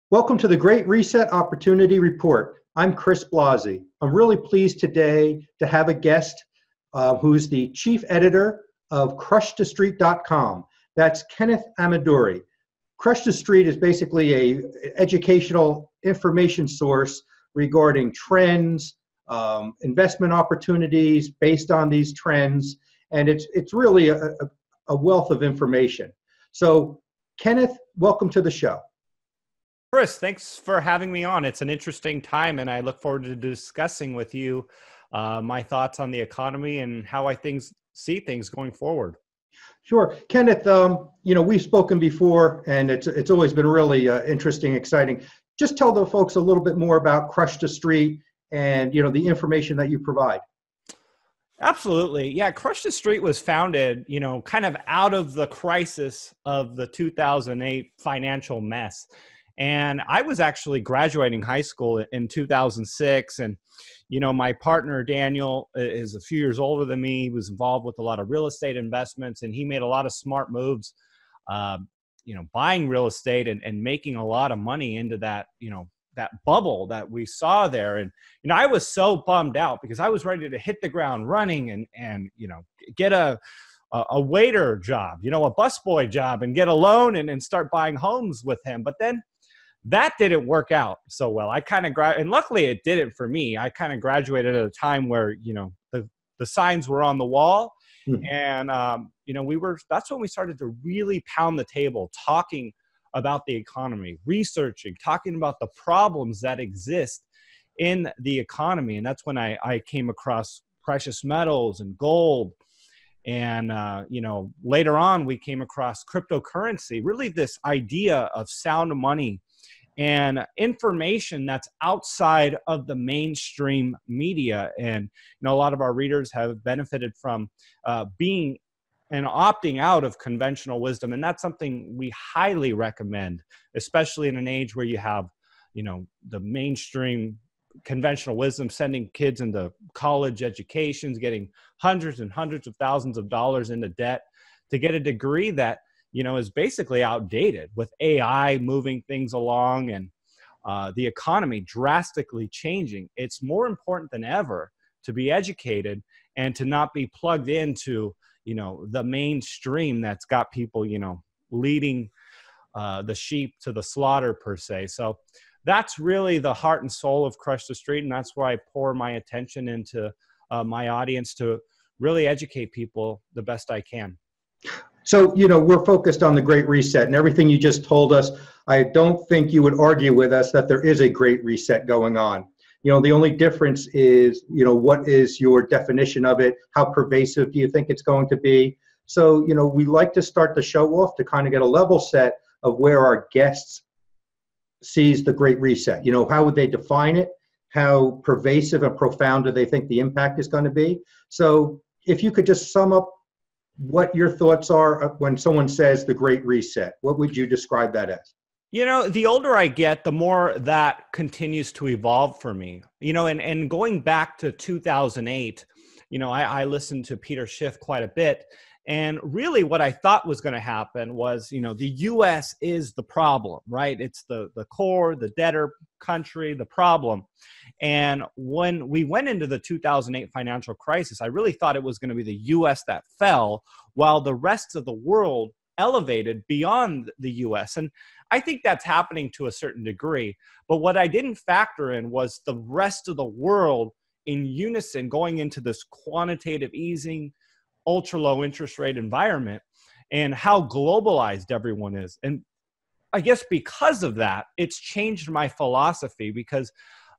Welcome to the Great Reset Opportunity Report. I'm Chris Blasi. I'm really pleased today to have a guest who's the chief editor of crushthestreet.com. That's Kenneth Ameduri. Crush the Street is basically an educational information source regarding trends, investment opportunities based on these trends, and it's really a wealth of information. So, Kenneth, welcome to the show. Chris, thanks for having me on. It's an interesting time, and I look forward to discussing with you my thoughts on the economy and how I see things going forward. Sure. Kenneth, we've spoken before, and it's always been really interesting, exciting. Just tell the folks a little bit more about Crush the Street and, the information that you provide. Absolutely. Yeah, Crush the Street was founded, kind of out of the crisis of the 2008 financial mess. And I was actually graduating high school in 2006. And, my partner, Daniel, is a few years older than me. He was involved with a lot of real estate investments, and he made a lot of smart moves, buying real estate and making a lot of money into that, that bubble that we saw there. And, I was so bummed out because I was ready to hit the ground running and get a waiter job, a busboy job, and get a loan and start buying homes with him. But then that didn't work out so well. I kind of and luckily it didn't for me. I kind of graduated at a time where, the signs were on the wall. And, that's when we started to really pound the table, talking about the economy, researching, talking about the problems that exist in the economy. And that's when I came across precious metals and gold. And, later on, we came across cryptocurrency, really this idea of sound money and information that's outside of the mainstream media. And, a lot of our readers have benefited from being and opting out of conventional wisdom. And that's something we highly recommend, especially in an age where you have, the mainstream conventional wisdom sending kids into college educations, getting hundreds and hundreds of thousands of dollars into debt to get a degree that, is basically outdated, with AI moving things along and the economy drastically changing. It's more important than ever to be educated and to not be plugged into, the mainstream that's got people, leading the sheep to the slaughter per se. So that's really the heart and soul of Crush the Street. And that's where I pour my attention into my audience to really educate people the best I can. So, we're focused on the Great Reset, and everything you just told us, I don't think you would argue with us that there is a Great Reset going on. The only difference is, what is your definition of it? How pervasive do you think it's going to be? So, we like to start the show off to kind of get a level set of where our guests sees the Great Reset. How would they define it? How pervasive and profound do they think the impact is going to be? So if you could just sum up what your thoughts are when someone says the Great Reset, what would you describe that as? The older I get, the more that continues to evolve for me. And going back to 2008, I listened to Peter Schiff quite a bit. And really what I thought was going to happen was, the U.S. is the problem, right? It's the core, the debtor country, the problem. And when we went into the 2008 financial crisis, I really thought it was going to be the U.S. that fell while the rest of the world elevated beyond the U.S. And I think that's happening to a certain degree. But what I didn't factor in was the rest of the world in unison going into this quantitative easing, ultra low interest rate environment, and how globalized everyone is. And I guess because of that, it's changed my philosophy, because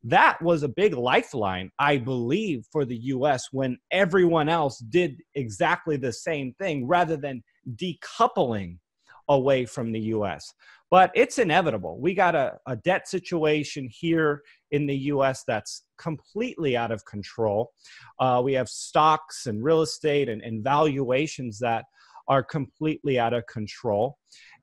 that was a big lifeline, I believe, for the US when everyone else did exactly the same thing rather than decoupling away from the US. But it's inevitable. We got a debt situation here in the US that's completely out of control. We have stocks and real estate and valuations that are completely out of control.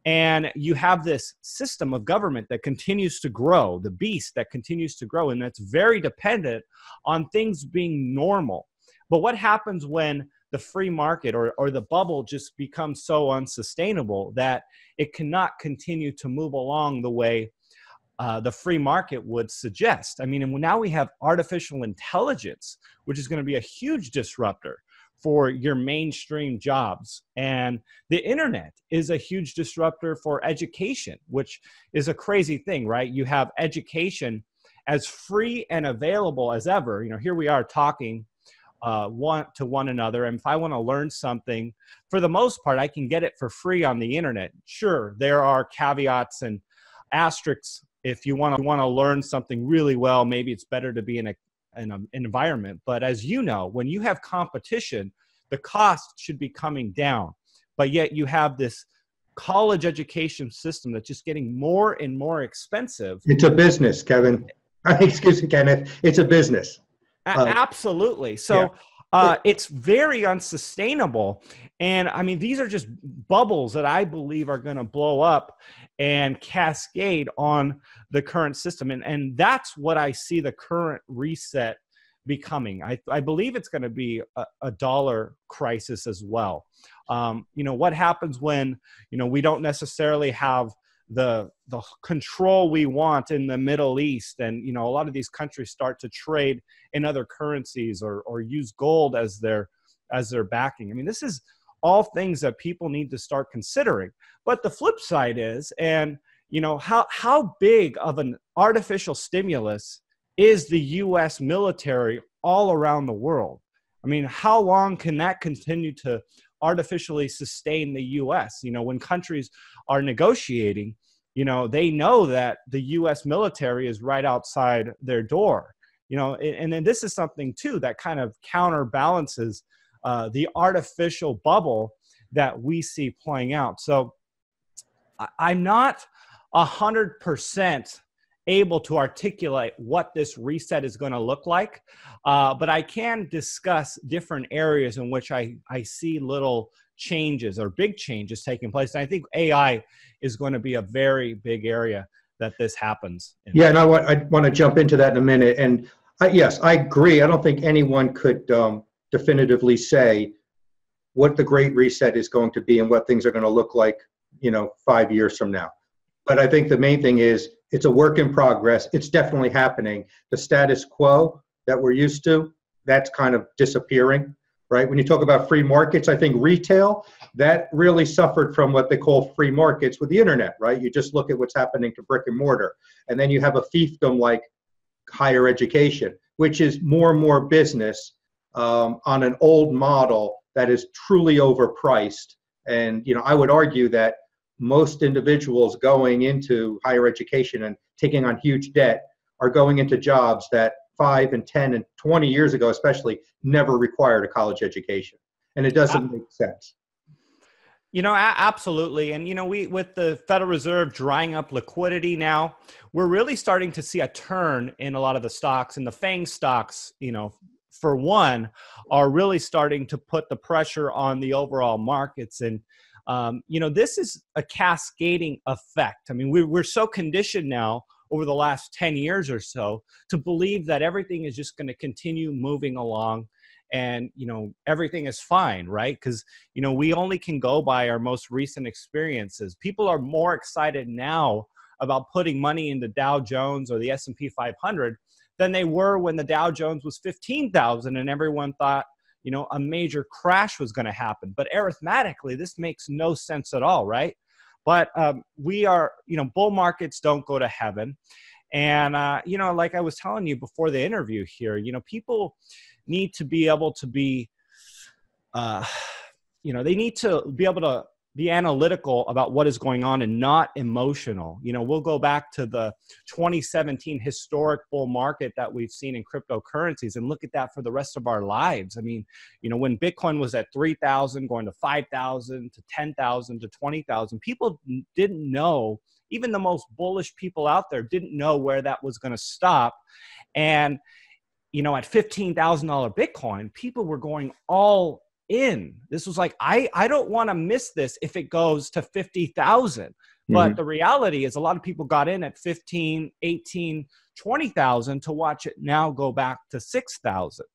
And you have this system of government that continues to grow, the beast that continues to grow, and that's very dependent on things being normal. But what happens when the free market or the bubble just becomes so unsustainable that it cannot continue to move along the way the free market would suggest. I mean, and now we have artificial intelligence, which is going to be a huge disruptor for your mainstream jobs. And the internet is a huge disruptor for education, which is a crazy thing, right? You have education as free and available as ever. You know, here we are talking one to one another. And if I want to learn something, for the most part, I can get it for free on the internet. Sure, there are caveats and asterisks. If you want to learn something really well, maybe it's better to be in an environment. But as you know, when you have competition, the cost should be coming down. But yet you have this college education system that's just getting more and more expensive. It's a business, Kevin. Excuse me, Kenneth. It's a business. Absolutely. So it's very unsustainable. And I mean, these are just bubbles that I believe are going to blow up and cascade on the current system. And that's what I see the current reset becoming. I believe it's going to be a dollar crisis as well. You know, what happens when, you know, we don't necessarily have the control we want in the Middle East, and you know, a lot of these countries start to trade in other currencies or use gold as their backing. I mean, this is all things that people need to start considering. But the flip side is, and you know, how big of an artificial stimulus is the U.S. military all around the world? I mean, how long can that continue to artificially sustain the U.S.? You know, when countries are negotiating, you know, they know that the U.S. military is right outside their door. You know, and then this is something too that kind of counterbalances the artificial bubble that we see playing out. So I'm not 100% able to articulate what this reset is going to look like, but I can discuss different areas in which I see little changes or big changes taking place. And I think AI is going to be a very big area that this happens in. Yeah, and I want to jump into that in a minute. And yes, I agree. I don't think anyone could definitively say what the Great Reset is going to be and what things are going to look like, you know, 5 years from now. But I think the main thing is it's a work in progress. It's definitely happening. The status quo that we're used to, that's kind of disappearing, right? When you talk about free markets, I think retail, that really suffered from what they call free markets with the internet, right? You just look at what's happening to brick and mortar. And then you have a fiefdom like higher education, which is more and more business on an old model that is truly overpriced. And, you know, I would argue that most individuals going into higher education and taking on huge debt are going into jobs that 5 and 10 and 20 years ago especially never required a college education. And it doesn't make sense. You know, absolutely. And, you know, with the Federal Reserve drying up liquidity now, we're really starting to see a turn in a lot of the stocks, and the FANG stocks, you know, for one, are really starting to put the pressure on the overall markets. And, you know, this is a cascading effect. I mean, we're so conditioned now over the last 10 years or so to believe that everything is just going to continue moving along and, you know, everything is fine, right? Because, you know, we only can go by our most recent experiences. People are more excited now about putting money into Dow Jones or the S&P 500 than they were when the Dow Jones was 15,000 and everyone thought, you know, a major crash was going to happen. But arithmetically, this makes no sense at all, right? But we are, you know, bull markets don't go to heaven. And, you know, like I was telling you before the interview here, you know, people need to be able to be, you know, they need to be able to be analytical about what is going on and not emotional. You know, we'll go back to the 2017 historic bull market that we've seen in cryptocurrencies and look at that for the rest of our lives. I mean, you know, when Bitcoin was at 3,000, going to 5,000, to 10,000, to 20,000, people didn't know, even the most bullish people out there didn't know where that was going to stop. And, you know, at $15,000 Bitcoin, people were going all in. This was like, I don't want to miss this if it goes to 50,000. But the reality is a lot of people got in at 15, 18, 20,000 to watch it now go back to 6,000.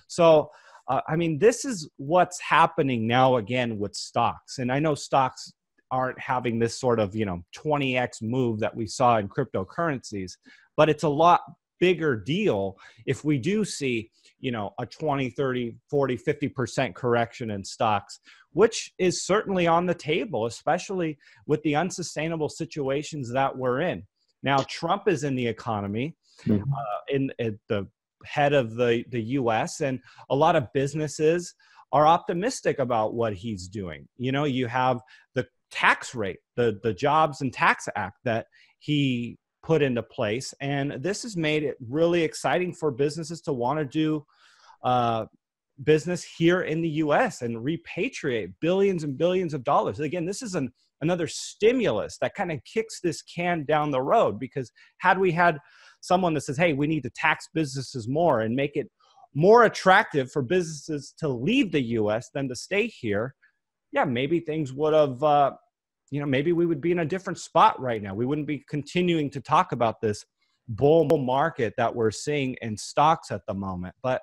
So, I mean, this is what's happening now again with stocks. And I know stocks aren't having this sort of, 20x move that we saw in cryptocurrencies, but it's a lot bigger deal if we do see, a 20, 30, 40, 50% correction in stocks, which is certainly on the table, especially with the unsustainable situations that we're in. Now, Trump is in the economy, in the head of the US, and a lot of businesses are optimistic about what he's doing. You have the tax rate, the Jobs and Tax Act that he put into place, and this has made it really exciting for businesses to want to do business here in the US and repatriate billions and billions of dollars. Again, this is another stimulus that kind of kicks this can down the road, because had we had someone that says, hey, we need to tax businesses more and make it more attractive for businesses to leave the US than to stay here, yeah, maybe things would have, maybe we would be in a different spot right now. We wouldn't be continuing to talk about this bull market that we're seeing in stocks at the moment. But,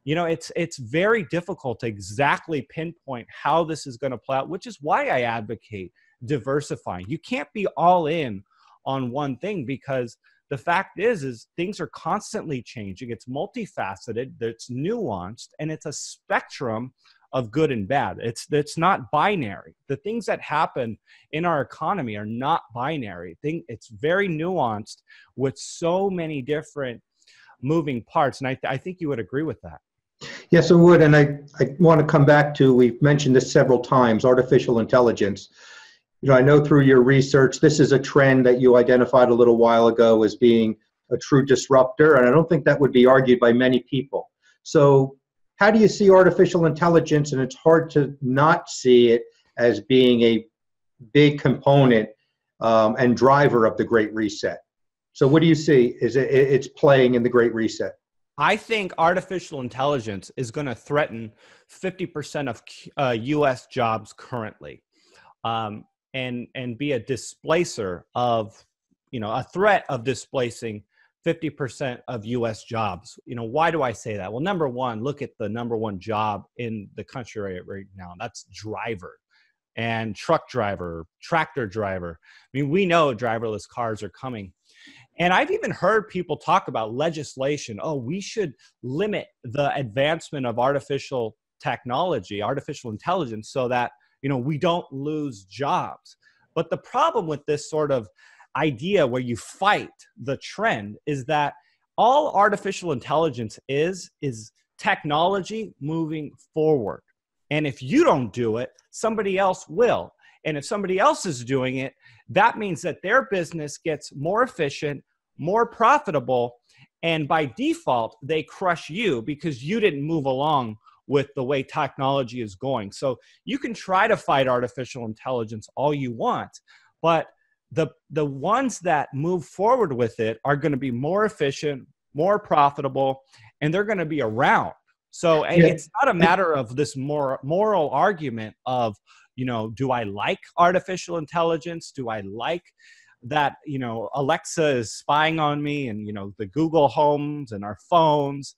it's very difficult to exactly pinpoint how this is going to play out, which is why I advocate diversifying. You can't be all in on one thing, because the fact is things are constantly changing. It's multifaceted, it's nuanced, and it's a spectrum of good and bad. It's not binary. The things that happen in our economy are not binary. It's very nuanced with so many different moving parts. And I think you would agree with that. Yes, I would. And I want to come back to, we've mentioned this several times, artificial intelligence. I know through your research, this is a trend that you identified a little while ago as being a true disruptor. And I don't think that would be argued by many people. So how do you see artificial intelligence? And it's hard to not see it as being a big component and driver of the Great Reset. So what do you see is it's playing in the Great Reset? I think artificial intelligence is going to threaten 50% of U.S. jobs currently, and be a displacer of, a threat of displacing 50% of U.S. jobs. Why do I say that? Well, number one, look at the number one job in the country right now. That's driver and truck driver, tractor driver. I mean, we know driverless cars are coming. And I've even heard people talk about legislation. Oh, we should limit the advancement of artificial technology, artificial intelligence, so that, we don't lose jobs. But the problem with this sort of idea where you fight the trend is that all artificial intelligence is technology moving forward. And if you don't do it, somebody else will. And if somebody else is doing it, that means that their business gets more efficient, more profitable, and by default, they crush you because you didn't move along with the way technology is going. So you can try to fight artificial intelligence all you want, but the ones that move forward with it are going to be more efficient, more profitable, and they're going to be around. So it's not a matter of this moral argument of, do I like artificial intelligence? Do I like that, Alexa is spying on me, and, the Google Homes and our phones,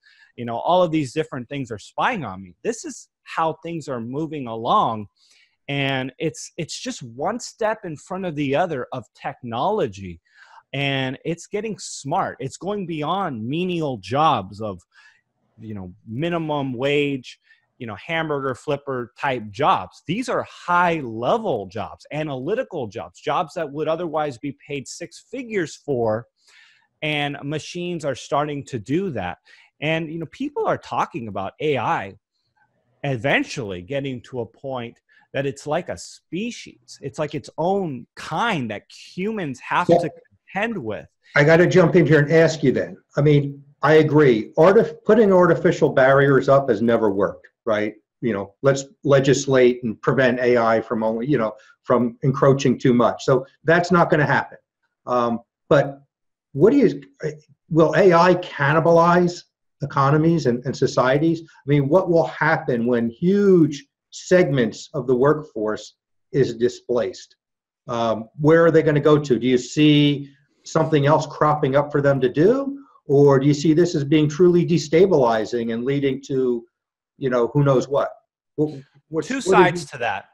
all of these different things are spying on me. This is how things are moving along. And it's just one step in front of the other of technology. And it's getting smart. It's going beyond menial jobs of, minimum wage, hamburger flipper type jobs. These are high level jobs, analytical jobs, jobs that would otherwise be paid six figures for. And machines are starting to do that. And, people are talking about AI eventually getting to a point that it's like a species. It's like its own kind that humans have to contend with. I got to jump in here and ask you then. I mean, I agree. Putting artificial barriers up has never worked, right? Let's legislate and prevent AI from from encroaching too much. So that's not going to happen. But will AI cannibalize economies and societies? I mean, what will happen when huge segments of the workforce is displaced? Where are they going to go to? Do you see something else cropping up for them to do? Or do you see this as being truly destabilizing and leading to, who knows what? Two sides to that.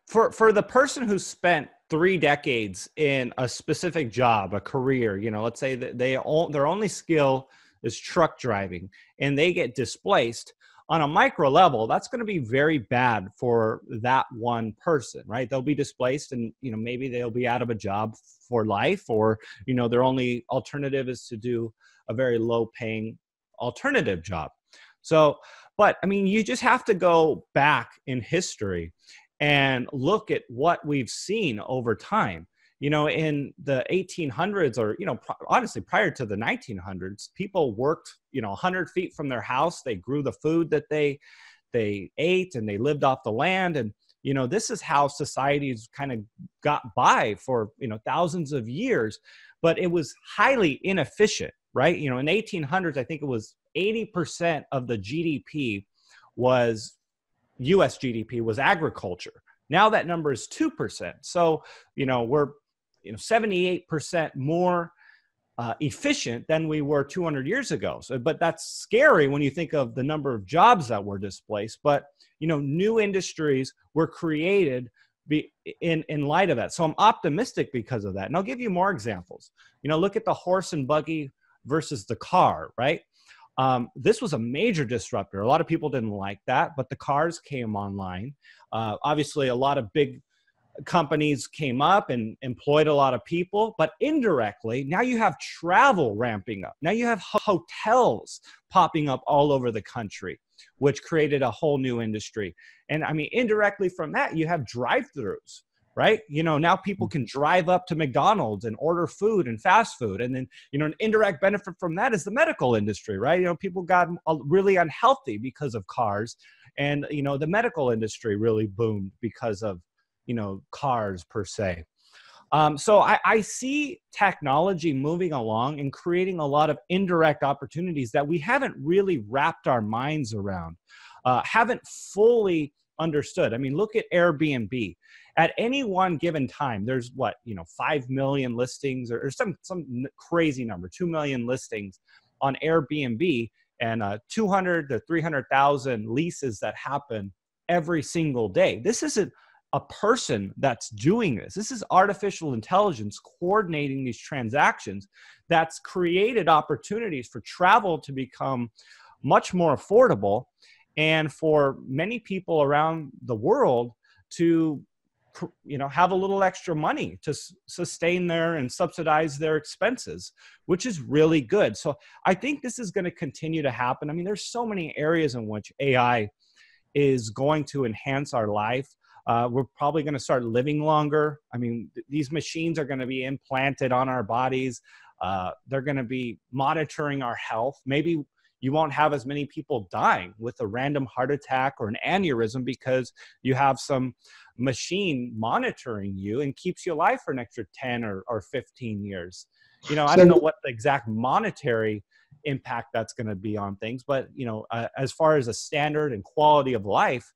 For the person who spent 3 decades in a specific job, a career, let's say that their only skill is truck driving, and they get displaced on a micro level, that's going to be very bad for that one person, right? They'll be displaced, and maybe they'll be out of a job for life, or their only alternative is to do a very low paying alternative job. So, but I mean, you just have to go back in history and look at what we've seen over time. In the 1800s, or, honestly, prior to the 1900s, people worked, 100 feet from their house. They grew the food that they ate, and they lived off the land. And, this is how societies kind of got by for, thousands of years, but it was highly inefficient, right? In the 1800s, I think it was 80% of the GDP was US GDP was agriculture. Now that number is 2%. So, we're 78% more efficient than we were 200 years ago. So, but that's scary when you think of the number of jobs that were displaced. But, new industries were created in light of that. So I'm optimistic because of that. And I'll give you more examples. Look at the horse and buggy versus the car, right? This was a major disruptor. A lot of people didn't like that, but the cars came online. Obviously, a lot of big companies came up and employed a lot of people, but indirectly, now you have travel ramping up. Now you have hotels popping up all over the country, which created a whole new industry. And I mean, indirectly from that, you have drive-thrus, right? Now people can drive up to McDonald's and order food and fast food. And then, an indirect benefit from that is the medical industry, right? People got really unhealthy because of cars. And, the medical industry really boomed because of, cars per se. So I see technology moving along and creating a lot of indirect opportunities that we haven't really wrapped our minds around, haven't fully understood. I mean, look at Airbnb. At any one given time, there's 5 million listings or some crazy number, 2 million listings on Airbnb, and 200 to 300,000 leases that happen every single day. This isn't a person that's doing this. This is artificial intelligence coordinating these transactions that's created opportunities for travel to become much more affordable, and for many people around the world to have a little extra money to sustain and subsidize their expenses, which is really good. So I think this is going to continue to happen. I mean, there's so many areas in which AI is going to enhance our life. We're probably going to start living longer. I mean, these machines are going to be implanted on our bodies. They're going to be monitoring our health. Maybe you won't have as many people dying with a random heart attack or an aneurysm because you have some machine monitoring you and keeps you alive for an extra 10 or 15 years. I don't know what the exact monetary impact that's going to be on things, but, as far as a standard and quality of life,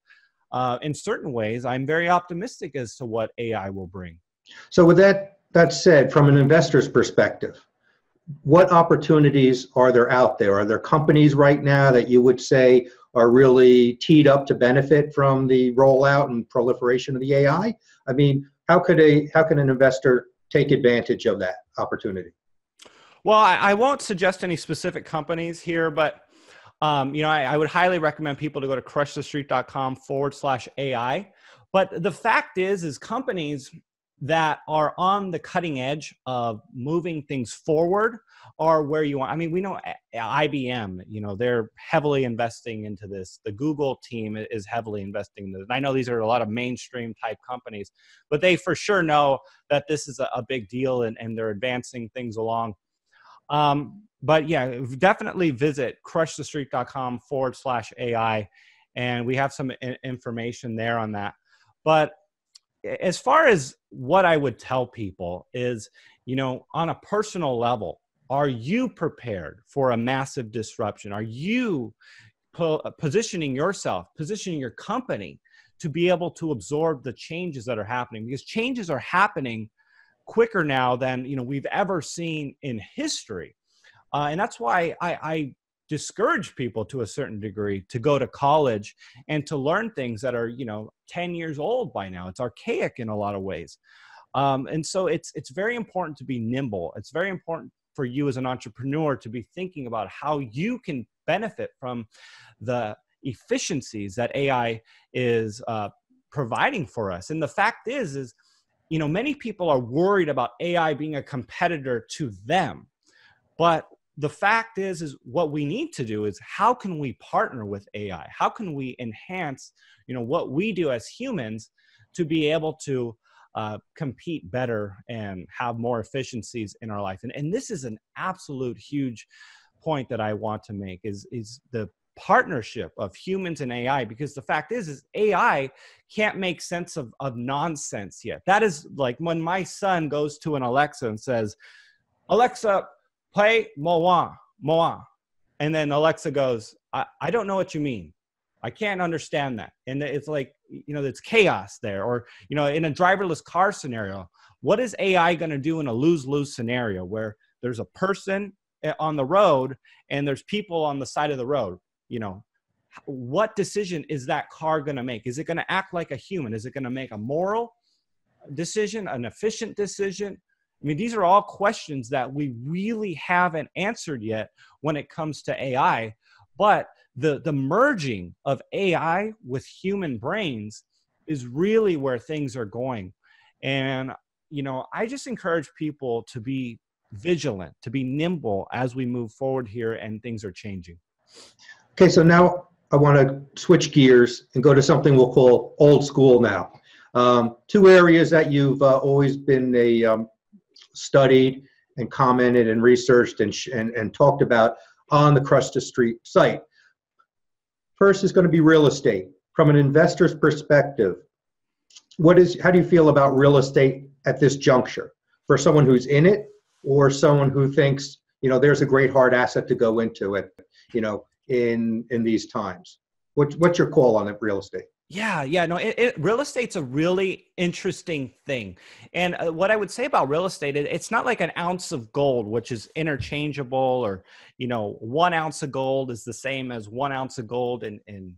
in certain ways, I'm very optimistic as to what AI will bring. So with that said, from an investor's perspective, what opportunities are there out there? Are there companies right now that you would say are really teed up to benefit from the rollout and proliferation of the AI? I mean, how can an investor take advantage of that opportunity? Well, I won't suggest any specific companies here, but I would highly recommend people to go to crushthestreet.com/AI. But the fact is companies that are on the cutting edge of moving things forward are where you want. I mean, we know IBM, they're heavily investing into this. The Google team is heavily investing in this. And I know these are a lot of mainstream type companies, but they for sure know that this is a big deal, and they're advancing things along. But yeah, definitely visit crushthestreet.com/AI, and we have some information there on that. But as far as what I would tell people is, on a personal level, are you prepared for a massive disruption? Are you positioning yourself, positioning your company to be able to absorb the changes that are happening? Because changes are happening quicker now than we've ever seen in history. And that's why I discourage people to a certain degree to go to college and to learn things that are, 10 years old by now. It's archaic in a lot of ways. And so it's very important to be nimble. It's very important for you as an entrepreneur to be thinking about how you can benefit from the efficiencies that AI is providing for us. And the fact is, many people are worried about AI being a competitor to them. But the fact is what we need to do is how can we partner with AI? How can we enhance, what we do as humans to be able to compete better and have more efficiencies in our life? And this is an absolute huge point that I want to make is the partnership of humans and AI, because the fact is AI can't make sense of nonsense yet. That is like when my son goes to an Alexa and says, Alexa, play Moana, Moana. And then Alexa goes, I don't know what you mean. I can't understand that. And it's like, it's chaos there. Or, in a driverless car scenario, what is AI going to do in a lose-lose scenario where there's a person on the road and there's people on the side of the road? What decision is that car going to make? Is it going to act like a human? Is it going to make a moral decision, an efficient decision? I mean, these are all questions that we really haven't answered yet when it comes to AI. But the merging of AI with human brains is really where things are going. And, I just encourage people to be vigilant, to be nimble as we move forward here and things are changing. Okay, so now I want to switch gears and go to something we'll call old school now. Two areas that you've always been studied and commented and researched and talked about on the Crush the Street site. First is going to be real estate. From an investor's perspective, how do you feel about real estate at this juncture? For someone who's in it or someone who thinks, there's a great hard asset to go into it, in these times. What's your call on it, real estate? Yeah. No, real estate's a really interesting thing. And what I would say about real estate, it's not like an ounce of gold, which is interchangeable, or, 1 ounce of gold is the same as 1 ounce of gold in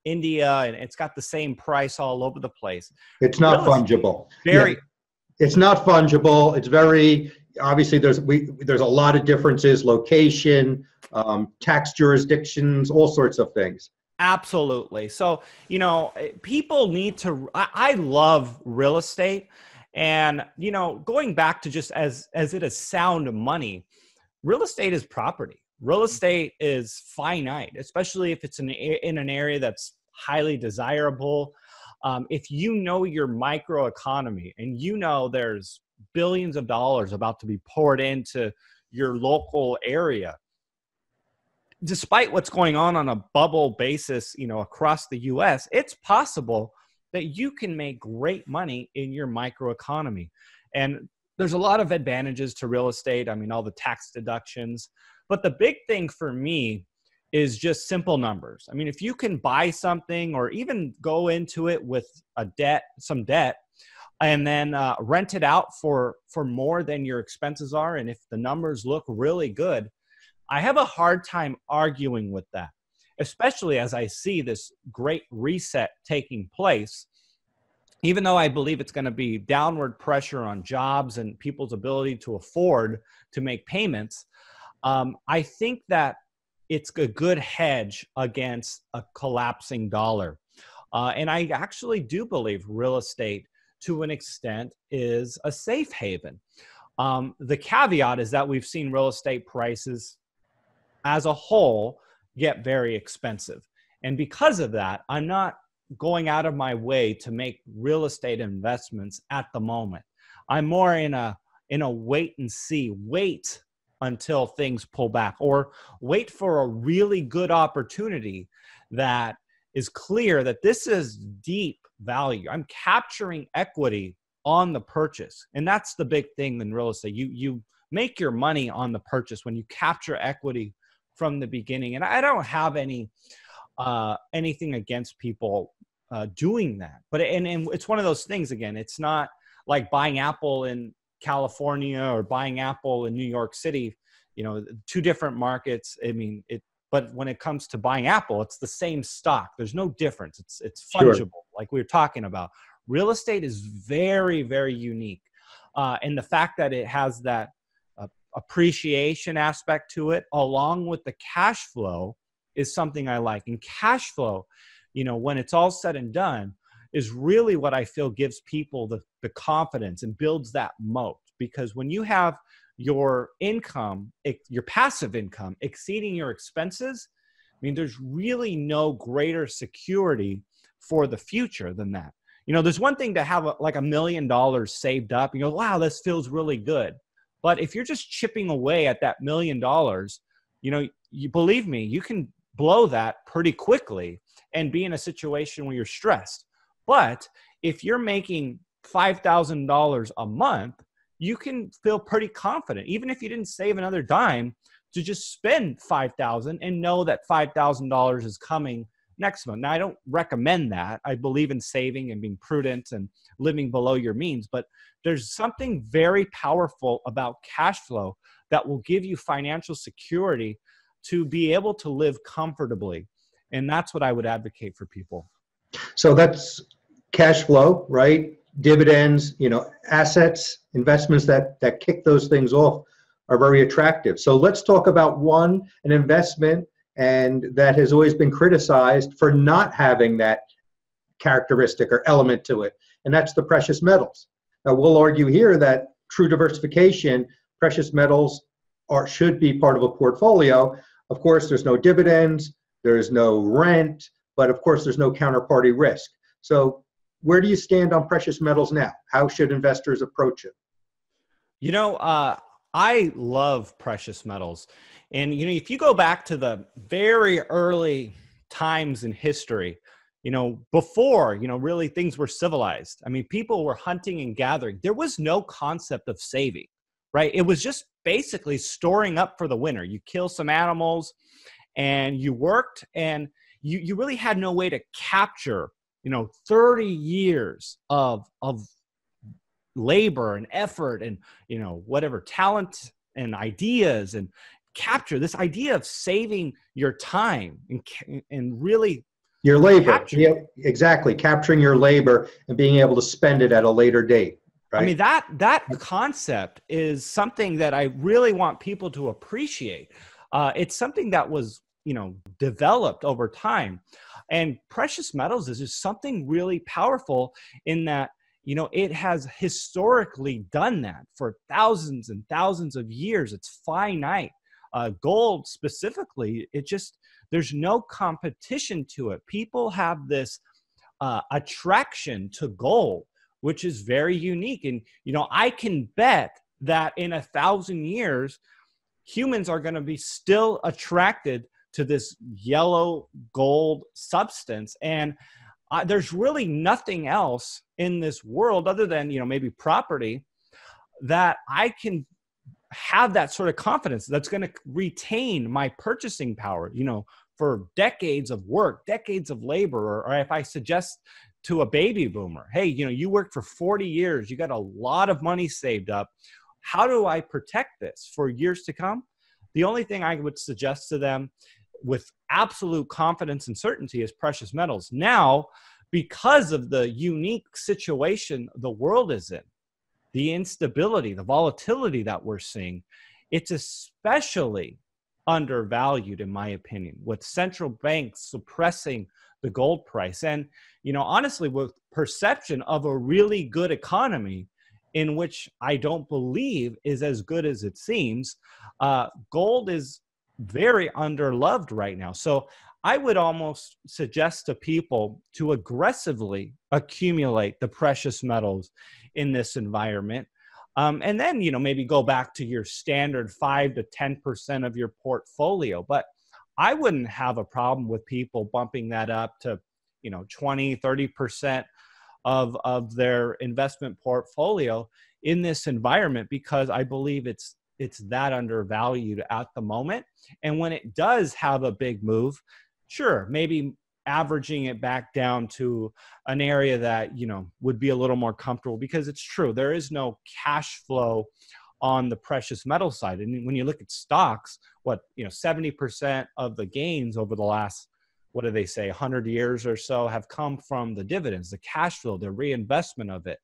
India, and it's got the same price all over the place. It's not fungible. It's not fungible. It's very, obviously there's a lot of differences, location, tax jurisdictions, all sorts of things. Absolutely. So, people need to, I love real estate, and, going back to just as it is sound money, real estate is property. Real estate is finite, especially if it's in an area that's highly desirable. If your microeconomy and there's billions of dollars about to be poured into your local area, despite what's going on a bubble basis, across the US, it's possible that you can make great money in your microeconomy. And there's a lot of advantages to real estate. I mean, all the tax deductions. But the big thing for me is just simple numbers. I mean, if you can buy something or even go into it with some debt, and then rent it out for more than your expenses are, and if the numbers look really good, I have a hard time arguing with that, especially as I see this great reset taking place. Even though I believe it's going to be downward pressure on jobs and people's ability to afford to make payments, I think that it's a good hedge against a collapsing dollar. And I actually do believe real estate, to an extent, is a safe haven. The caveat is that we've seen real estate prices as a whole get very expensive. And because of that, I'm not going out of my way to make real estate investments at the moment. I'm more in a wait and see, wait until things pull back, or wait for a really good opportunity that is clear that this is deep value. I'm capturing equity on the purchase. And that's the big thing in real estate. You make your money on the purchase when you capture equity from the beginning. And I don't have anything against people doing that. But and it's one of those things, again, it's not like buying Apple in California or buying Apple in New York City, two different markets. I mean, But when it comes to buying Apple, it's the same stock. There's no difference. It's Sure. fungible, like we were talking about. Real estate is very, very unique. And the fact that it has that appreciation aspect to it, along with the cash flow, is something I like. And cash flow, when it's all said and done, is really what I feel gives people the confidence and builds that moat. Because when you have your income, your passive income exceeding your expenses, I mean, there's really no greater security for the future than that. There's one thing to have like $1 million saved up. You go, wow, this feels really good. But if you're just chipping away at that $1 million, you believe me, you can blow that pretty quickly and be in a situation where you're stressed. But if you're making $5,000 a month, you can feel pretty confident, even if you didn't save another dime, to just spend $5,000 and know that $5,000 is coming next month. Now, I don't recommend that. I believe in saving and being prudent and living below your means, but there's something very powerful about cash flow that will give you financial security to be able to live comfortably. And that's what I would advocate for people. So that's cash flow, right? Dividends, assets, investments that kick those things off are very attractive. So let's talk about an investment, and that has always been criticized for not having that characteristic or element to it, and that's the precious metals. Now, we'll argue here that true diversification, precious metals should be part of a portfolio. Of course, there's no dividends, there's no rent, but of course, there's no counterparty risk. So where do you stand on precious metals now? How should investors approach it? I love precious metals. And, if you go back to the very early times in history, before, really things were civilized. I mean, people were hunting and gathering. There was no concept of saving, right? It was just basically storing up for the winter. You kill some animals and you worked, and you really had no way to capture 30 years of labor and effort and, whatever talent and ideas, and capture this idea of saving your time and really your labor. Yeah, exactly. Capturing your labor and being able to spend it at a later date. Right? I mean, that concept is something that I really want people to appreciate. It's something that was, developed over time. And precious metals is just something really powerful in that, it has historically done that for thousands and thousands of years. It's finite. Gold specifically, there's no competition to it. People have this attraction to gold, which is very unique. And, I can bet that in 1,000 years, humans are going to be still attracted to this yellow gold substance. And there's really nothing else in this world other than, maybe property, that I can have that sort of confidence that's going to retain my purchasing power, for decades of work, decades of labor. Or if I suggest to a baby boomer, hey, you worked for 40 years, you got a lot of money saved up. How do I protect this for years to come? The only thing I would suggest to them with absolute confidence and certainty is precious metals. Now, because of the unique situation the world is in, the instability, the volatility that we're seeing, it's especially undervalued, in my opinion, with central banks suppressing the gold price. And, honestly, with perception of a really good economy, in which I don't believe is as good as it seems, gold is very underloved right now. So I would almost suggest to people to aggressively accumulate the precious metals in this environment. And then, maybe go back to your standard 5 to 10% of your portfolio. But I wouldn't have a problem with people bumping that up to, 20, 30% of their investment portfolio in this environment, because I believe it's that undervalued at the moment. And when it does have a big move, sure, maybe averaging it back down to an area that, would be a little more comfortable, because it's true, there is no cash flow on the precious metal side. And when you look at stocks, 70% of the gains over the last, what do they say, 100 years or so have come from the dividends, the cash flow, the reinvestment of it.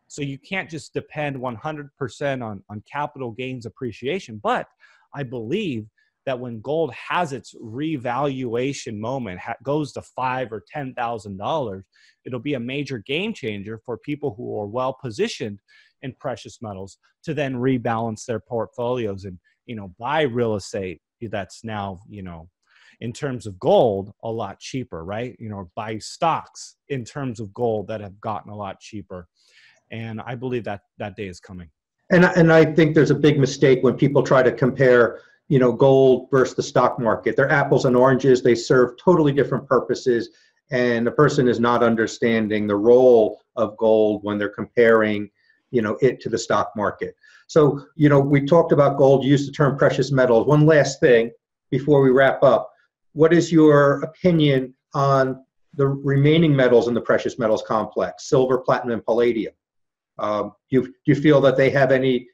So you can't just depend 100% on capital gains appreciation. But I believe that when gold has its revaluation moment, goes to $5,000 or $10,000, it'll be a major game changer for people who are well positioned in precious metals to then rebalance their portfolios and, buy real estate that's now, in terms of gold, a lot cheaper, right? Buy stocks in terms of gold that have gotten a lot cheaper. And I believe that day is coming. And I think there's a big mistake when people try to compare, gold versus the stock market. They're apples and oranges. They serve totally different purposes. And the person is not understanding the role of gold when they're comparing, it to the stock market. So, we talked about gold, used the term precious metals. One last thing before we wrap up. What is your opinion on the remaining metals in the precious metals complex, silver, platinum, and palladium? Do you feel that they have any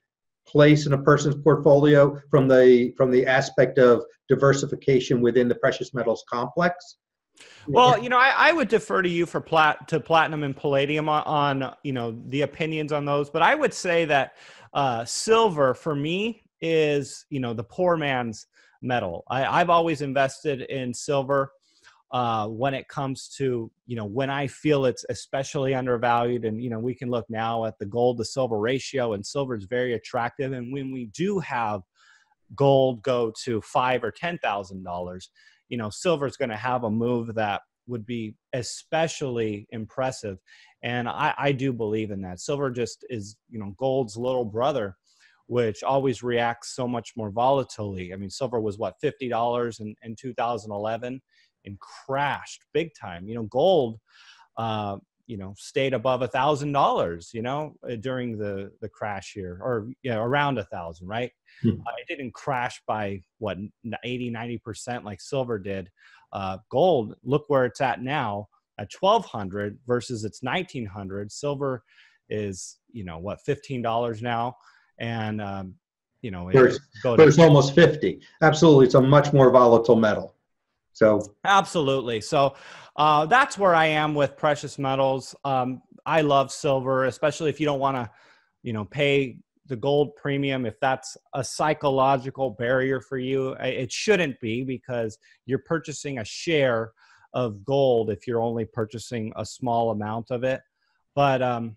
place in a person's portfolio from the aspect of diversification within the precious metals complex? Well, I would defer to you for platinum and palladium on the opinions on those. But I would say that silver for me is, the poor man's metal. I've always invested in silver when it comes to, when I feel it's especially undervalued. And, we can look now at the gold to silver ratio, and silver is very attractive. And when we do have gold go to $5,000 or $10,000, silver is going to have a move that would be especially impressive. And I do believe in that. Silver just is, gold's little brother, which always reacts so much more volatilely. I mean, silver was $50 in 2011 and crashed big time. Gold, stayed above $1,000, during the crash here, or around 1,000, right? It didn't crash by 80-90% like silver did. Gold, look where it's at now at 1,200 versus its 1,900. Silver is $15 now, and it's almost 50. Absolutely, it's a much more volatile metal. So absolutely. So that's where I am with precious metals. I love silver, especially if you don't want to, pay the gold premium. If that's a psychological barrier for you, it shouldn't be, because you're purchasing a share of gold if you're only purchasing a small amount of it. But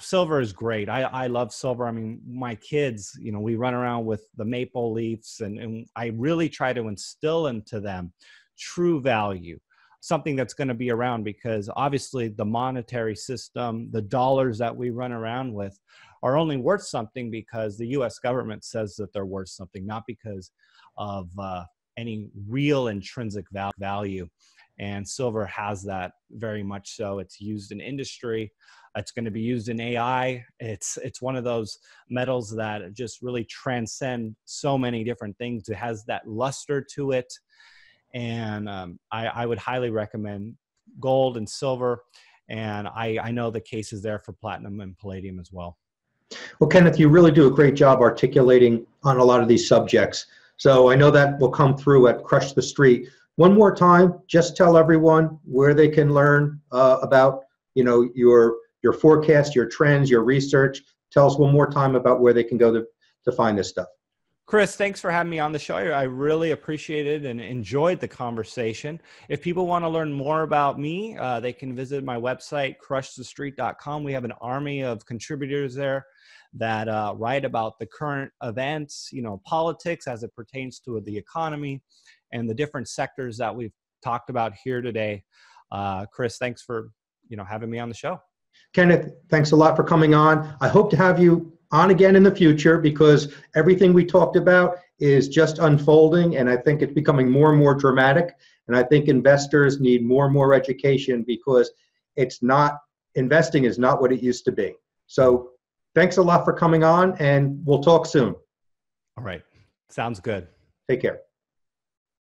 silver is great. I love silver. I mean, my kids, we run around with the maple leafs, and I really try to instill into them true value, something that's going to be around, because obviously the monetary system, the dollars that we run around with, are only worth something because the U.S. government says that they're worth something, not because of any real intrinsic value. And silver has that very much so. It's used in industry. It's going to be used in AI. It's one of those metals that just really transcend so many different things. It has that luster to it. And I would highly recommend gold and silver. And I know the case is there for platinum and palladium as well. Well, Kenneth, you really do a great job articulating on a lot of these subjects. So I know that will come through at Crush the Street. One more time, just tell everyone where they can learn about, your forecast, your trends, your research. Tell us one more time about where they can go to find this stuff. Chris, thanks for having me on the show. I really appreciated and enjoyed the conversation. If people want to learn more about me, they can visit my website, crushthestreet.com. We have an army of contributors there that write about the current events, politics as it pertains to the economy and the different sectors that we've talked about here today. Chris, thanks for having me on the show. Kenneth, thanks a lot for coming on. I hope to have you on again in the future, because everything we talked about is just unfolding, and I think it's becoming more and more dramatic. And I think investors need more and more education, because investing is not what it used to be. So thanks a lot for coming on, and we'll talk soon. All right. Sounds good. Take care.